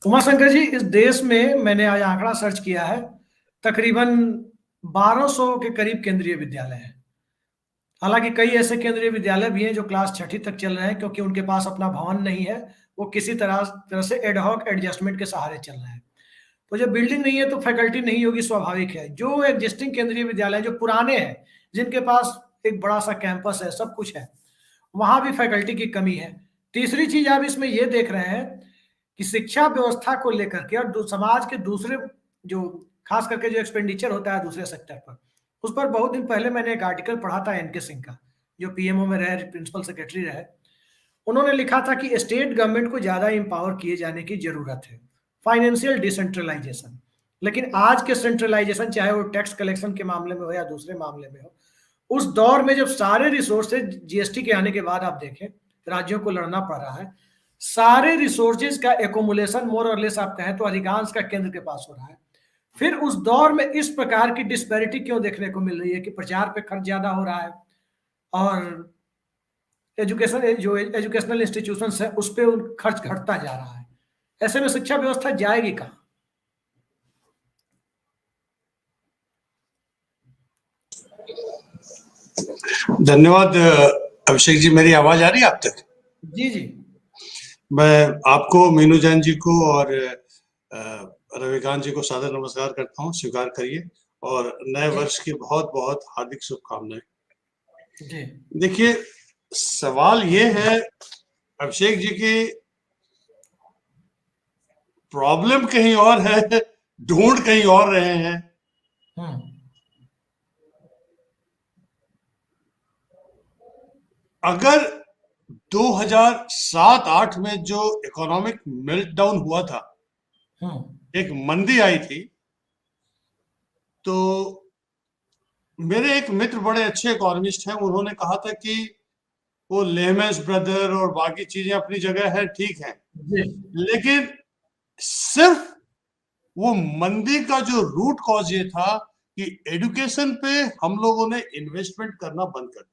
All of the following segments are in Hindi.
उमाशंकर जी, इस देश में मैंने आज आंकड़ा सर्च किया है, तकरीबन 1200 के करीब केंद्रीय विद्यालय हैं। हालांकि कई ऐसे केंद्रीय विद्यालय भी हैं जो क्लास छठी तक चल रहे हैं, क्योंकि उनके पास अपना भवन नहीं है। वो किसी तरह से एडहॉक एडजस्टमेंट के सहारे चल रहे हैं। तो जब बिल्डिंग नहीं है तो फैकल्टी नहीं होगी, स्वाभाविक है। जो एग्जिस्टिंग केंद्रीय विद्यालय जो पुराने हैं, जिनके पास एक बड़ा सा कैंपस है, सब कुछ है, वहां भी फैकल्टी की कमी है। तीसरी चीज आप इसमें ये देख रहे हैं कि शिक्षा व्यवस्था को लेकर के और समाज के दूसरे जो खास करके जो एक्सपेंडिचर होता है दूसरे सेक्टर पर, उस पर बहुत दिन पहले मैंने एक आर्टिकल पढ़ा था एनके सिंह का, जो पीएमओ में रहे, प्रिंसिपल सेक्रेटरी रहे। उन्होंने लिखा था कि स्टेट गवर्नमेंट को ज्यादा इंपावर किए जाने की जरूरत है, फाइनेंशियल डिसेंट्रलाइजेशन। लेकिन आज के सेंट्रलाइजेशन, चाहे वो टैक्स कलेक्शन के मामले में हो या दूसरे मामले में हो, उस दौर में जब सारे रिसोर्सेज जीएसटी के आने के बाद आप देखें राज्यों को लड़ना पड़ रहा है, सारे रिसोर्सेज का एकोमुलेशन मोर और लेस आप कहें तो अधिकांश का केंद्र के पास हो रहा है। फिर उस दौर में इस प्रकार की डिस्पैरिटी क्यों देखने को मिल रही है कि प्रचार पे खर्च ज्यादा हो रहा है और एजुकेशन जो एजुकेशनल इंस्टीट्यूशन है उस पर खर्च घटता जा रहा है। ऐसे में शिक्षा व्यवस्था जाएगी कहाँ? धन्यवाद अभिषेक जी। मेरी आवाज आ रही है आप तक? जी जी। मैं आपको, मीनू जैन जी को और रविकांत जी को सादर नमस्कार करता हूं, स्वीकार करिए, और नए वर्ष की बहुत बहुत हार्दिक शुभकामनाएं। जी देखिए, सवाल ये है अभिषेक जी की, प्रॉब्लम कहीं और है, ढूंढ कहीं और रहे हैं। अगर 2007-8 में जो इकोनॉमिक मेल्टडाउन हुआ था, एक मंदी आई थी, तो मेरे एक मित्र बड़े अच्छे इकोनॉमिस्ट हैं, उन्होंने कहा था कि वो लेहमैन ब्रदर और बाकी चीजें अपनी जगह है, ठीक है, लेकिन सिर्फ वो मंदी का जो रूट कॉज ये था कि एजुकेशन पे हम लोगों ने इन्वेस्टमेंट करना बंद कर दिया।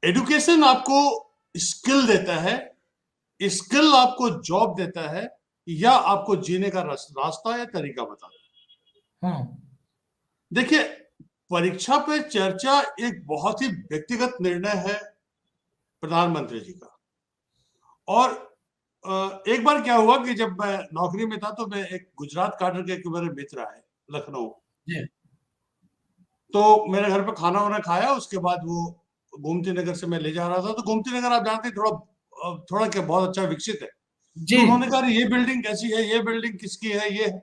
एजुकेशन आपको स्किल देता है, स्किल आपको जॉब देता है, या आपको जीने का रास्ता या तरीका बताता है। देखिए, परीक्षा पे चर्चा एक बहुत ही व्यक्तिगत निर्णय है प्रधानमंत्री जी का। और एक बार क्या हुआ कि जब मैं नौकरी में था, तो मैं एक गुजरात काडर के एक मेरे मित्र आए लखनऊ, तो मेरे घर पे खाना वाना खाया। उसके बाद वो गोमती नगर से मैं ले जा रहा था, तो गोमती नगर आप जानते हैं थोड़ा क्या बहुत अच्छा विकसित है। तो उन्होंने कहा ये बिल्डिंग कैसी है, ये बिल्डिंग किसकी है, ये है।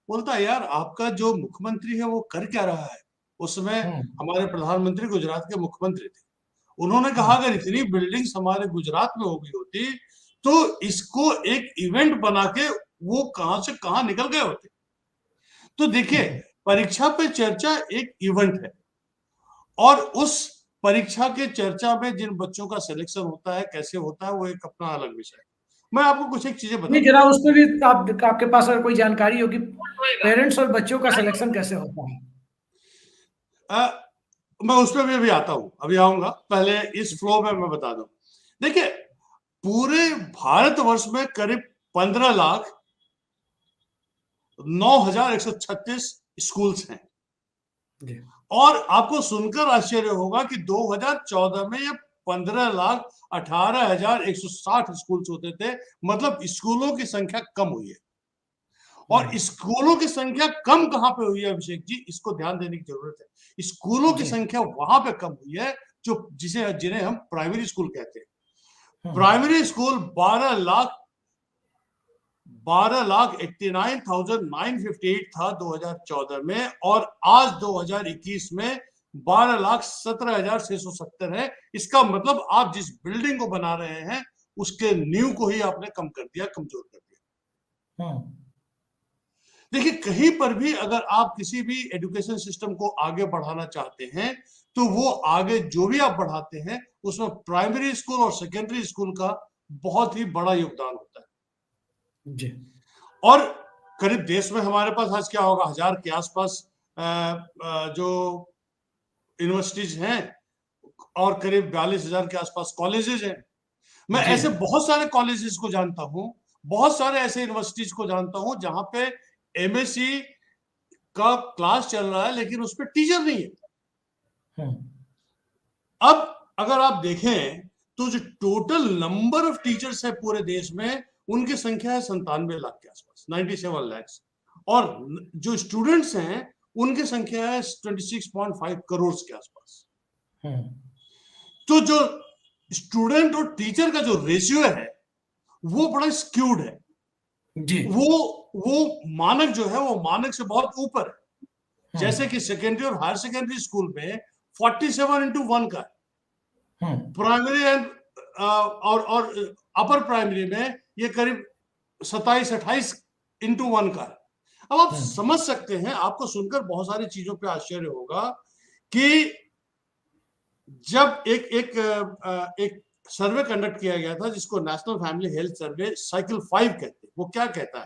बोलता यार, आपका जो मुख्यमंत्री है वो कर क्या रहा है? उस समय हमारे प्रधानमंत्री गुजरात के मुख्यमंत्री थे। उन्होंने कहा अगर इतनी बिल्डिंग्स हमारे गुजरात में हो गई होती तो इसको एक इवेंट बना के वो कहां से कहां निकल गए होते। तो देखिए, परीक्षा पे चर्चा एक इवेंट है, और उस परीक्षा के चर्चा में जिन बच्चों का सिलेक्शन होता है, कैसे होता है, वो एक अपना अलग विषय है। मैं आपको कुछ एक चीजें नहीं, जरा उस पर भी आपके पास अगर कोई जानकारी हो कि पेरेंट्स और बच्चों का सिलेक्शन कैसे होता है। मैं उस पर भी अभी आता हूं, अभी आऊंगा, पहले इस फ्लो में मैं बता दूं। देखिए, पूरे भारतवर्ष में करीब 15,09,136 स्कूल्स हैं। और आपको सुनकर आश्चर्य होगा कि 2014 में ये 15,18,160 स्कूल्स होते थे। मतलब स्कूलों की संख्या कम हुई है। और स्कूलों की संख्या कम कहां पे हुई है अभिषेक जी, इसको ध्यान देने की जरूरत है। स्कूलों की संख्या वहां पे कम हुई है जो जिन्हें हम प्राइमरी स्कूल कहते हैं। प्राइमरी स्कूल 12,89,958 था 2014 में, और आज 2021 में 12,17,670 है। इसका मतलब आप जिस बिल्डिंग को बना रहे हैं उसके नींव को ही आपने कम कर दिया, कमजोर कर दिया। देखिए, कहीं पर भी अगर आप किसी भी एजुकेशन सिस्टम को आगे बढ़ाना चाहते हैं, तो वो आगे जो भी आप बढ़ाते हैं उसमें प्राइमरी स्कूल और सेकेंडरी स्कूल का बहुत ही बड़ा योगदान होता है जी। और करीब देश में हमारे पास आज क्या होगा, 1000 के आसपास जो यूनिवर्सिटीज हैं, और करीब 42,000 के आसपास कॉलेजेस हैं। मैं ऐसे बहुत सारे कॉलेजेस को जानता हूं, बहुत सारे ऐसे यूनिवर्सिटीज को जानता हूं जहां पे एमएससी का क्लास चल रहा है लेकिन उस पर टीचर नहीं है। अब अगर आप देखें तो जो टोटल नंबर ऑफ टीचर्स है पूरे देश में, उनकी संख्या है 97 लाख के आसपास, 97 लाख, और जो स्टूडेंट्स हैं उनकी संख्या है 26.5 करोड़ के आसपास। तो जो स्टूडेंट और टीचर का जो रेशियो है वो बड़ा स्क्यूड है जी। वो मानक जो है वो मानक से बहुत ऊपर है। जैसे कि सेकेंडरी और हायर सेकेंडरी स्कूल में 47:1 का है, प्राइमरी एंड और अपर प्राइमरी में ये करीब 27-28:1 का है। अब आप समझ सकते हैं, आपको सुनकर बहुत सारी चीजों पे आश्चर्य होगा कि जब एक सर्वे कंडक्ट किया गया था जिसको national family health survey cycle 5 कहते हैं, वो क्या कहता है?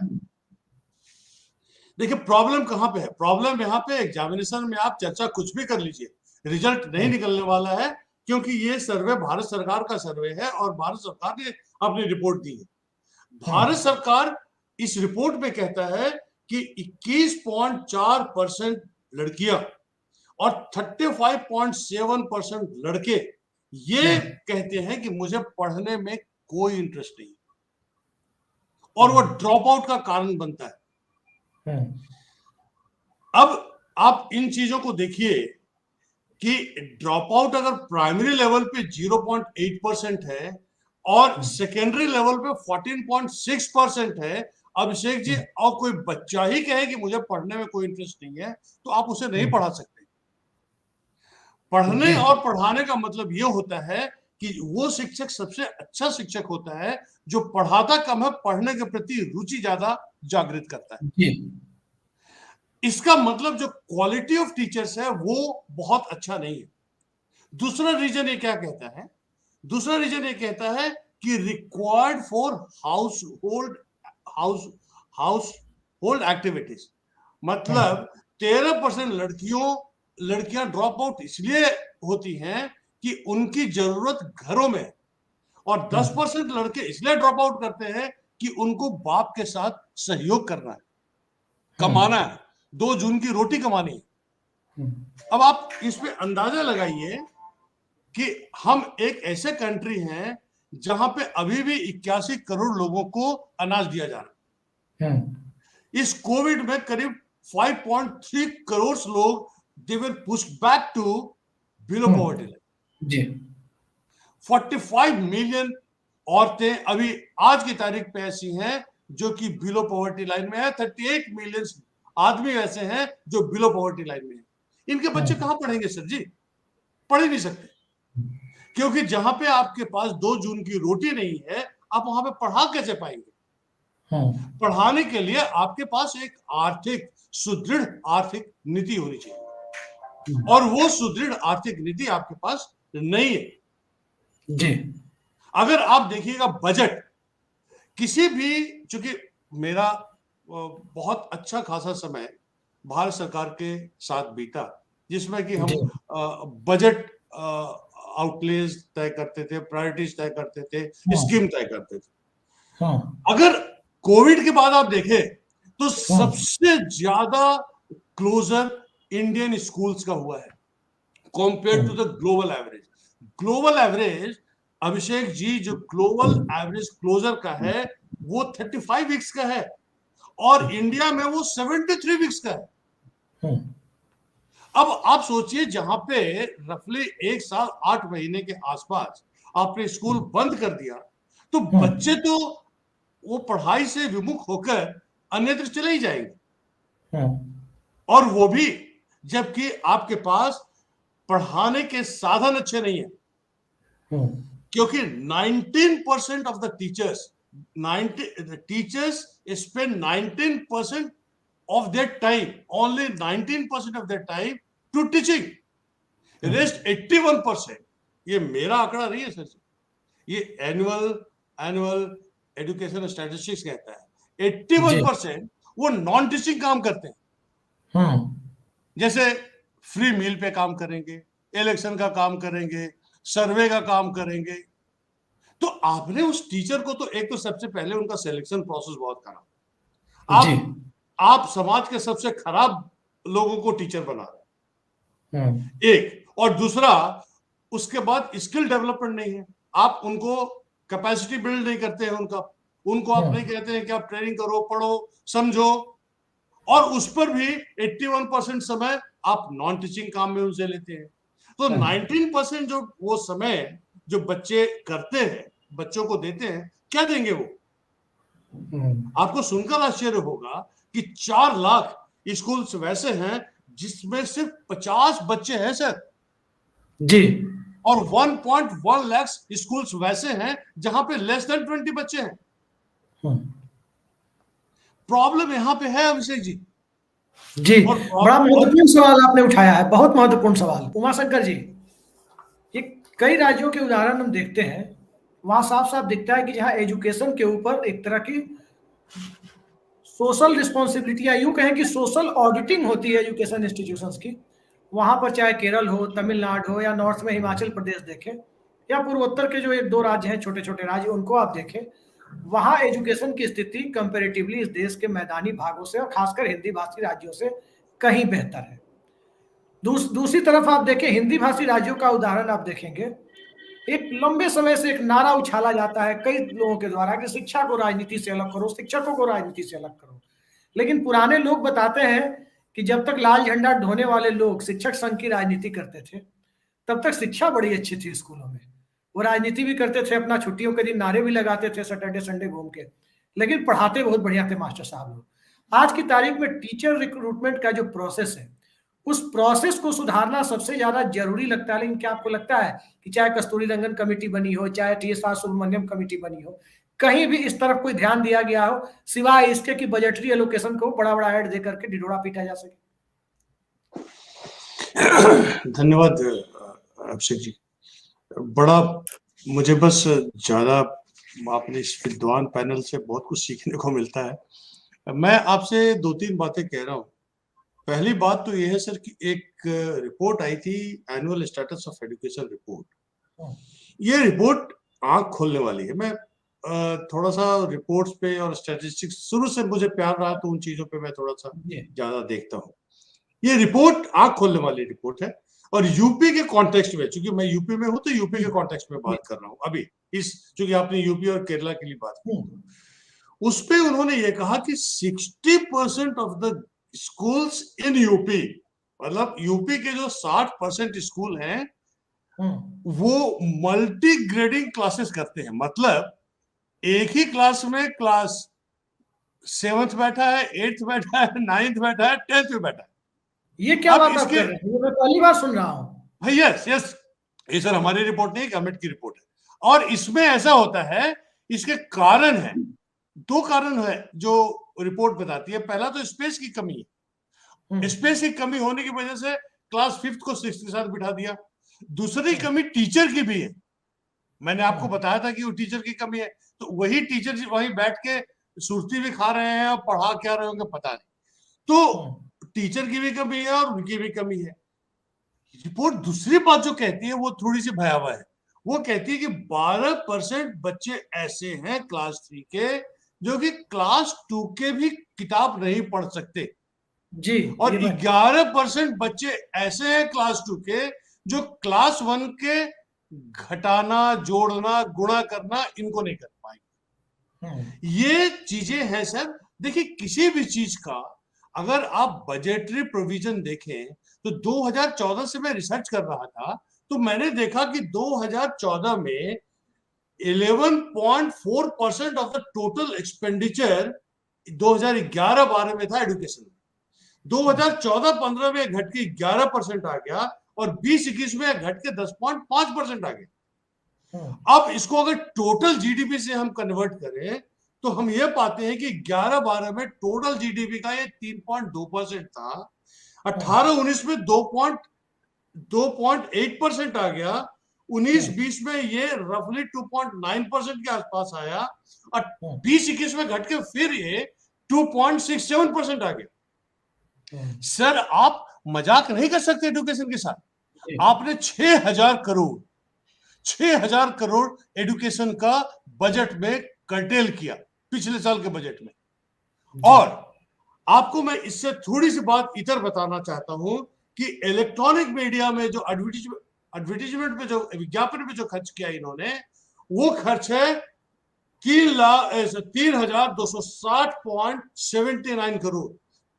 देखिए प्रॉब्लम कहां पे है। प्रॉब्लम यहाँ पे एग्जामिनेशन में आप चर्चा कुछ भी कर लीजिए, रिजल्ट नहीं निकलने वाला है, क्योंकि ये सर्वे भारत सरकार का सर्वे है और भारत सरकार ने अपनी रिपोर्ट दी है। भारत सरकार इस रिपोर्ट में कहता है कि 21.4% लड़कियां और 35.7% लड़के ये कहते हैं कि मुझे पढ़ने में कोई इंटरेस्ट नहीं, और वो ड्रॉप आउट का कारण बनता है। अब आप इन चीजों को देखिए कि ड्रॉप आउट अगर प्राइमरी लेवल पे 0.8% है और सेकेंडरी लेवल पे 14.6% है, अभिषेक जी, और कोई बच्चा ही कहे कि मुझे पढ़ने में कोई इंटरेस्ट नहीं है तो आप उसे नहीं पढ़ा सकते। पढ़ने और पढ़ाने का मतलब ये होता है कि वो शिक्षक सबसे अच्छा शिक्षक होता है जो पढ़ाता कम है, पढ़ने के प्रति रुचि ज्यादा जागृत करता है। इसका मतलब जो क्वालिटी ऑफ टीचर्स है वो बहुत अच्छा नहीं है। दूसरा रीजन ये क्या कहता है? दूसरा रीजन ये कहता है कि required for house hold activities, मतलब 13% लड़कियां ड्रॉप आउट इसलिए होती हैं कि उनकी जरूरत घरों में, और 10% लड़के इसलिए ड्रॉप आउट करते हैं कि उनको बाप के साथ सहयोग करना है, कमाना है, 2 जून की रोटी कमानी है। अब आप इस पे अंदाजा लगाइए कि हम एक ऐसे कंट्री हैं जहां पे अभी भी 81 करोड़ लोगों को अनाज दिया जा रहा है। इस कोविड में करीब 5.3 करोड़ लोग they were pushed back to below poverty line। 45 million औरतें अभी आज की तारीख पे ऐसी हैं जो कि बिलो पॉवर्टी लाइन में है। 38 मिलियन आदमी ऐसे हैं जो बिलो पॉवर्टी लाइन में है। इनके बच्चे कहां पढ़ेंगे सर जी? पढ़ ही नहीं सकते, क्योंकि जहां पे आपके पास 2 जून की रोटी नहीं है, आप वहां पे पढ़ा कैसे पाएंगे? पढ़ाने के लिए आपके पास एक सुदृढ़ आर्थिक नीति होनी चाहिए, और वो सुदृढ़ आर्थिक नीति आपके पास नहीं है जी। अगर आप देखिएगा बजट, किसी भी, चूंकि मेरा बहुत अच्छा खासा समय भारत सरकार के साथ बीता, जिसमें कि हम बजट आउटलेज तय करते थे, प्रायोरिटीज तय करते थे, स्कीम तय करते थे। अगर कोविड के बाद आप देखें तो सबसे ज्यादा क्लोजर इंडियन स्कूल्स का हुआ है compare to the global average. Global average, Abhishek ji, जो ग्लोबल एवरेज क्लोजर का है वो 35 वीक्स का है, और इंडिया में वो 73 वीक्स का है। अब आप सोचिए, जहां पे रफली 1 साल 8 महीने के आसपास आपने स्कूल बंद कर दिया, तो बच्चे तो वो पढ़ाई से विमुख होकर अन्यत्र चले ही जाएंगे, और वो भी जबकि आपके पास पढ़ाने के साधन अच्छे नहीं है। क्योंकि 19% of the teachers spend 19% of their time, only 19% of their time to teaching, rest 81%, ये मेरा आंकड़ा नहीं है सर, ये एनुअल एजुकेशन स्टैटिस्टिक्स कहता है 81% वो नॉन टीचिंग काम करते हैं। जैसे फ्री मील पे काम करेंगे, इलेक्शन का काम करेंगे, सर्वे का काम करेंगे। तो आपने उस टीचर को, तो एक तो सबसे पहले उनका सिलेक्शन प्रोसेस बहुत खराब, आप समाज के सबसे खराब लोगों को टीचर बना रहे हैं, एक। और दूसरा, उसके बाद स्किल डेवलपमेंट नहीं है, आप उनको कैपेसिटी बिल्ड नहीं करते हैं उनको आप नहीं कहते हैं कि आप ट्रेनिंग करो, पढ़ो, समझो, और उस पर भी 81% समय आप नॉन टीचिंग काम में उनसे लेते हैं। तो 19% जो वो समय जो बच्चे करते हैं, बच्चों को देते हैं, क्या देंगे वो? आपको सुनकर आश्चर्य होगा कि 4 लाख स्कूल्स वैसे हैं जिसमें सिर्फ 50 बच्चे हैं सर जी, और 1.1 लाख स्कूल्स वैसे हैं जहां पे लेस देन 20 बच्चे हैं। प्रॉब्लम यहां पे है अभिषेक जी। जी, बड़ा महत्वपूर्ण सवाल आपने उठाया है, बहुत महत्वपूर्ण सवाल। उमाशंकर जी, ये कई राज्यों के उदाहरण हम देखते हैं, वहां साफ साफ दिखता है कि जहां एजुकेशन के ऊपर एक तरह की सोशल रिस्पॉन्सिबिलिटी, या यूं कहें कि सोशल ऑडिटिंग होती है एजुकेशन इंस्टीट्यूशंस की, वहां पर चाहे केरल हो, तमिलनाडु हो, या नॉर्थ में हिमाचल प्रदेश देखें, या पूर्वोत्तर के जो 1-2 राज्य हैं, छोटे छोटे राज्य, उनको आप देखें, वहां एजुकेशन की स्थिति कंपेरेटिवली इस देश के मैदानी भागों से और खासकर हिंदी भाषी राज्यों से कहीं बेहतर है। दूसरी तरफ आप देखें, हिंदी भाषी राज्यों का उदाहरण आप देखेंगे, एक लंबे समय से एक नारा उछाला जाता है कई लोगों के द्वारा कि शिक्षा को राजनीति से अलग करो, शिक्षकों को राजनीति से अलग करो। लेकिन पुराने लोग बताते हैं कि जब तक लाल झंडा ढोने वाले लोग शिक्षक संघ की राजनीति करते थे, तब तक शिक्षा बड़ी अच्छी थी स्कूलों में। वो राजनीति भी करते थे, अपना छुट्टियों के दिन नारे भी लगाते थे, सैटरडे संडे घूम के, लेकिन पढ़ाते बहुत बढ़िया थे मास्टर साहब लोग। आज की तारीख में टीचर रिक्रूटमेंट का जो प्रोसेस है, उस प्रोसेस को सुधारना सबसे ज्यादा जरूरी लगता है। लेकिन क्या आपको लगता है कि चाहे कस्तूरी रंगन कमेटी बनी हो, चाहे TS सुब्रमण्यम कमेटी बनी हो, कहीं भी इस तरफ कोई ध्यान दिया गया हो, सिवाय इसके कि बजटरी एलोकेशन को बड़ा बड़ा ऐड देकर के ढिढोरा पीटा जा सके? धन्यवाद अभिषेक जी। बड़ा मुझे बस ज्यादा आपने इस विद्वान पैनल से बहुत कुछ सीखने को मिलता है। मैं आपसे 2-3 बातें कह रहा हूँ। पहली बात तो यह है सर कि एक रिपोर्ट आई थी, annual status of education report. ये रिपोर्ट आंख खोलने वाली है। मैं थोड़ा सा रिपोर्ट्स पे और स्टैटिस्टिक्स शुरू से मुझे प्यार रहा, तो उन चीजों पे मैं थोड़ा सा ज्यादा देखता हूँ। ये रिपोर्ट आंख खोलने वाली रिपोर्ट है और यूपी के कॉन्टेक्स्ट में, चूंकि मैं यूपी में हूं तो यूपी के कॉन्टेक्स्ट में बात कर रहा हूं अभी, इस चूंकि आपने यूपी और केरला के लिए बात की, उस पे उन्होंने ये कहा कि 60% of the schools in UP, मतलब यूपी के जो 60% स्कूल हैं वो मल्टी ग्रेडिंग क्लासेस करते हैं। मतलब एक ही क्लास में क्लास 7th बैठा है, 8th बैठा है, 9th बैठा है, 10th में बैठा है। ये क्या बात आप कर रहे हैं? ये मैं पहली बार सुन रहा हूं। यस यस, ये सर हमारी रिपोर्ट नहीं, गवर्नमेंट की रिपोर्ट है। और इसमें ऐसा होता है, इसके कारण है, 2 कारण है जो रिपोर्ट बताती है। पहला तो स्पेस की कमी है। स्पेस की कमी होने की वजह से क्लास 5th को 6th के साथ बिठा दिया। दूसरी कमी टीचर की भी है। मैंने आपको बताया था कि वो टीचर की कमी है, तो वही टीचर वहीं बैठ के सुर्ती भी खा रहे हैं और पढ़ा क्या रहे होंगे पता नहीं। तो टीचर की भी कमी है और उनकी भी कमी है। रिपोर्ट दूसरी बात जो कहती है वो थोड़ी सी भयावह है। वो कहती है कि 12% बच्चे ऐसे हैं क्लास 3 के जो कि क्लास 2 के भी किताब नहीं पढ़ सकते जी, और 11% बच्चे ऐसे हैं क्लास 2 के जो क्लास 1 के घटाना, जोड़ना, गुणा करना इनको नहीं कर पाएंगे। ये चीजें हैं सर। देखिए, किसी भी चीज का अगर आप बजटरी प्रोविजन देखें तो 2014 से मैं रिसर्च कर रहा था, तो मैंने देखा कि 2014 में 11.4% ऑफ द टोटल एक्सपेंडिचर 2011-12 में था एजुकेशन में। 2014-15 में घट के 11% आ गया और 20-21 में घट के 10.5% आ गया। अब इसको अगर टोटल जीडीपी से हम कन्वर्ट करें तो हम ये पाते हैं कि 11-12 में टोटल जीडीपी का ये 3.2% था, 18-19 में 2.8% आ गया, 19-20 में ये रफली 2.9% के आसपास आया और 20-21 में घट के फिर ये 2.67% आ गया। सर, आप मजाक नहीं कर सकते एजुकेशन के साथ। आपने 6,000 करोड़ 6,000 करोड़ एजुकेशन का बजट में कर्टेल किया पिछले साल के बजट में। और आपको मैं इससे थोड़ी सी बात इतर बताना चाहता हूं कि इलेक्ट्रॉनिक मीडिया में जो एडवर्टीजमेंट पे जो विज्ञापन पे जो खर्च किया इन्होंने, वो खर्च है 3,260.79 करोड़।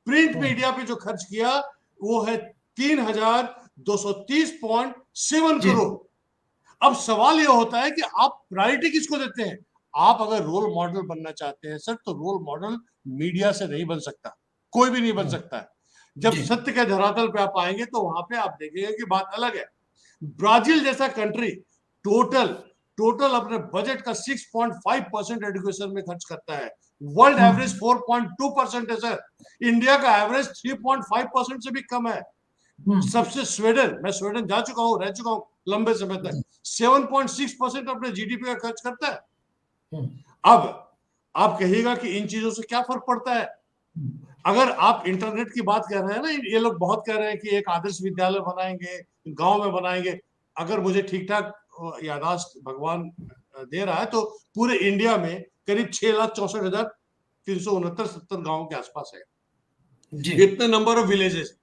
प्रिंट मीडिया पे जो खर्च किया वो है 3,230.7 करोड़। अब सवाल यह होता है कि आप प्रायोरिटी किसको देते हैं? आप अगर रोल मॉडल बनना चाहते हैं सर, तो रोल मॉडल मीडिया से नहीं बन सकता, कोई भी नहीं बन सकता है। जब सत्य के धरातल पे आप आएंगे तो वहां पे आप देखेंगे कि बात अलग है। ब्राजील जैसा कंट्री टोटल अपने बजट का 6.5% एजुकेशन में खर्च करता है। वर्ल्ड एवरेज 4.2% है सर। इंडिया का एवरेज 3.5% से भी कम है। सबसे स्वीडन, मैं स्वीडन जा चुका हूं, रह चुका हूं लंबे समय तक, 7.6% अपने जीडीपी का खर्च करता है। अब आप कहिएगा कि इन चीजों से क्या फर्क पड़ता है? अगर आप इंटरनेट की बात कर रहे हैं ना, ये लोग बहुत कह रहे हैं कि एक आदर्श विद्यालय बनाएंगे, गांव में बनाएंगे। अगर मुझे ठीक ठाक याददाश्त भगवान दे रहा है तो पूरे इंडिया में करीब 6,64,369 गांव के आसपास है, इतने नंबर ऑफ विलेजेस।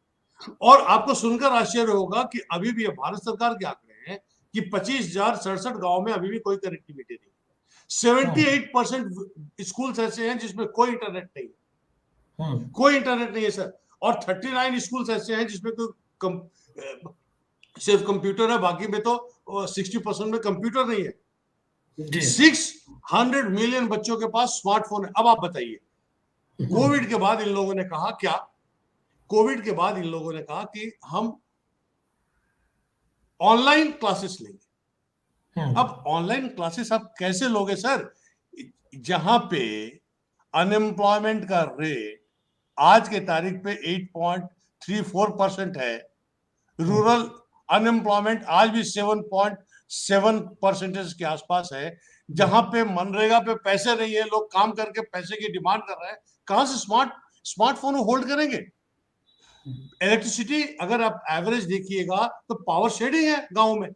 और आपको सुनकर आश्चर्य होगा कि अभी भी भारत सरकार के आंकड़े हैं कि 25,067 गांव में अभी भी कोई कनेक्टिविटी नहीं। 78% स्कूल्स ऐसे हैं जिसमें कोई इंटरनेट नहीं है, कोई इंटरनेट नहीं है सर। और 39 स्कूल्स ऐसे हैं जिसमें कोई सिर्फ कंप्यूटर है, बाकी में तो 60% में कंप्यूटर नहीं है। 600 मिलियन बच्चों के पास स्मार्टफोन है। अब आप बताइए, कोविड के बाद इन लोगों ने कहा क्या? कोविड के बाद इन लोगों ने कहा कि हम ऑनलाइन क्लासेस लेंगे। अब ऑनलाइन क्लासेस आप कैसे लोगे सर, जहां पे अनएम्प्लॉयमेंट का रेट आज के तारीख पे 8.34% है, रूरल अनएम्प्लॉयमेंट आज भी 7.7% के आसपास है, जहां पे मनरेगा पे पैसे नहीं है, लोग काम करके पैसे की डिमांड कर रहे हैं, कहां से स्मार्टफोन होल्ड करेंगे? इलेक्ट्रिसिटी अगर आप एवरेज देखिएगा तो पावर शेडिंग है गांव में,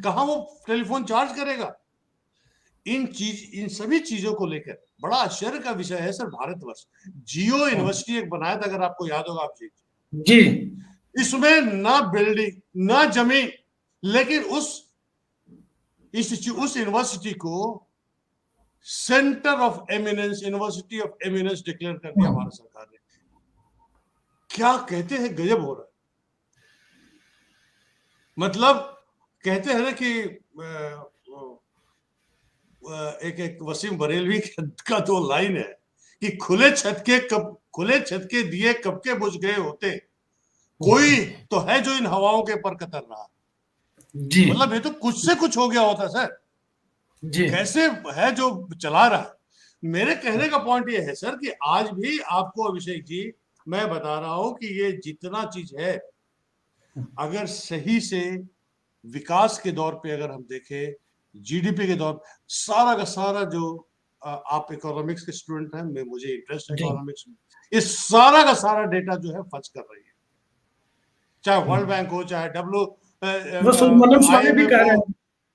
कहां वो टेलीफोन चार्ज करेगा? इन सभी चीजों को लेकर बड़ा आश्चर्य का विषय है सर भारतवर्ष। जियो यूनिवर्सिटी एक बनाया था, अगर आपको याद होगा आप जी, इसमें ना बिल्डिंग ना जमीन, लेकिन उस यूनिवर्सिटी को centre of eminence, university of eminence declare कर दिया भारत सरकार ने। क्या कहते हैं, गजब हो रहा है। मतलब कहते हैं ना कि एक वसीम बरेलवी का दो लाइन है कि खुले छत के दिए कब के बुझ गए होते, कोई तो है जो इन हवाओं के पर कतर रहा। मतलब ये तो कुछ से कुछ हो गया होता सर, कैसे है जो चला रहा है। मेरे कहने का पॉइंट ये है सर कि आज भी आपको अभिषेक जी मैं बता रहा हूं कि ये जितना चीज है, अगर सही से विकास के दौर पे अगर हम देखें, जीडीपी के दौर, सारा का सारा जो आप इकोनॉमिक्स के स्टूडेंट हैं, मुझे इंटरेस्ट है इकोनॉमिक्स में, इस सारा का सारा डेटा जो है फर्ज कर रही है, चाहे वर्ल्ड बैंक हो, चाहे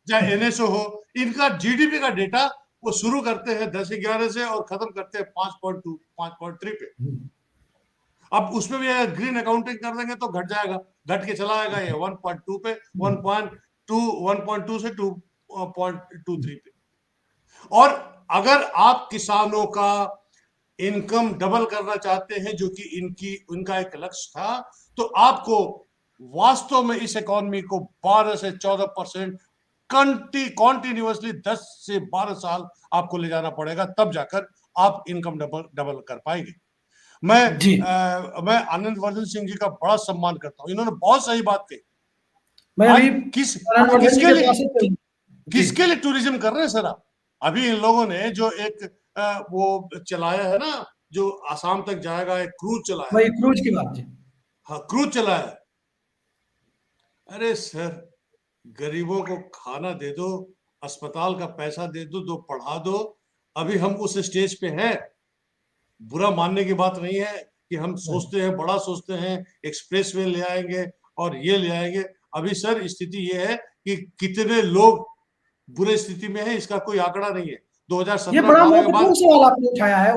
चाहे एनएसओ हो। इनका जीडीपी का डेटा वो शुरू करते हैं 10-11 से और खत्म करते हैं 5.2 5.3 पे। अब उसमें भी अगर ग्रीन अकाउंटिंग कर देंगे तो घट जाएगा, घट के चला जाएगा ये 1.2 पे, 1.2 से 2.23 पे। और अगर आप किसानों का इनकम डबल करना चाहते हैं, जो कि उनका एक लक्ष्य था, तो आपको वास्तव में इस इकोनॉमी को 12 से 14% कॉन्टिन्यूअसली 10 से 12 साल आपको ले जाना पड़ेगा, तब जाकर आप इनकम डबल कर पाएंगे। मैं आनंद वर्धन सिंह जी का बड़ा सम्मान करता हूं, इन्होंने बहुत सही बात कही। किसके लिए टूरिज्म कर रहे हैं सर आप? अभी इन लोगों ने जो एक वो चलाया है ना, जो आसाम तक जाएगा, एक क्रूज चलाया, वही क्रूज की बात है। हाँ, क्रूज चलाया। अरे सर, गरीबों को खाना दे दो, अस्पताल का पैसा दे दो पढ़ा दो। अभी हम उस स्टेज पे हैं। बुरा मानने की बात नहीं है कि हम सोचते हैं, बड़ा सोचते हैं, एक्सप्रेस वे ले आएंगे और ये ले आएंगे। अभी सर स्थिति ये है कि कितने लोग बुरे स्थिति में है, इसका कोई आंकड़ा नहीं है। 2017 ये बड़ा 18 के बाद महत्वपूर्ण सवाल आपने उठाया है।